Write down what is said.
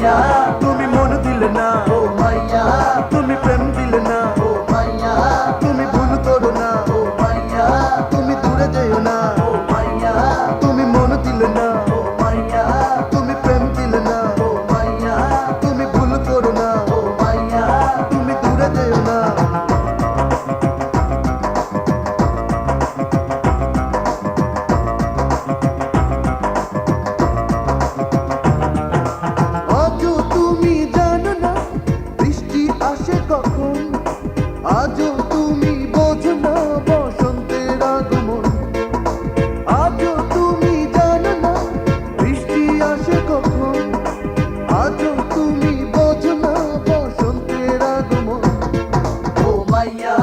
মাইয়া তুমি মন দিলে না, ও মাইয়া তুমি প্রেম দিলে না, ও মাইয়া তুমি ভুল করো না, ও মাইয়া তুমি দূরে যেও না, ও মাইয়া তুমি মন দিলে না, ও মাইয়া তুমি প্রেম দিলে না, ও মাইয়া তুমি ভুল করো না, ও মাইয়া তুমি দূরে যেও না। আজও তুমি জানো না বৃষ্টি আসে কখন, আজও তুমি বোঝো না বসন্তের আগমন, আজও তুমি জানো না বৃষ্টি আসে কখন, আজও তুমি বোঝো না বসন্তের আগমন। ও মাইয়া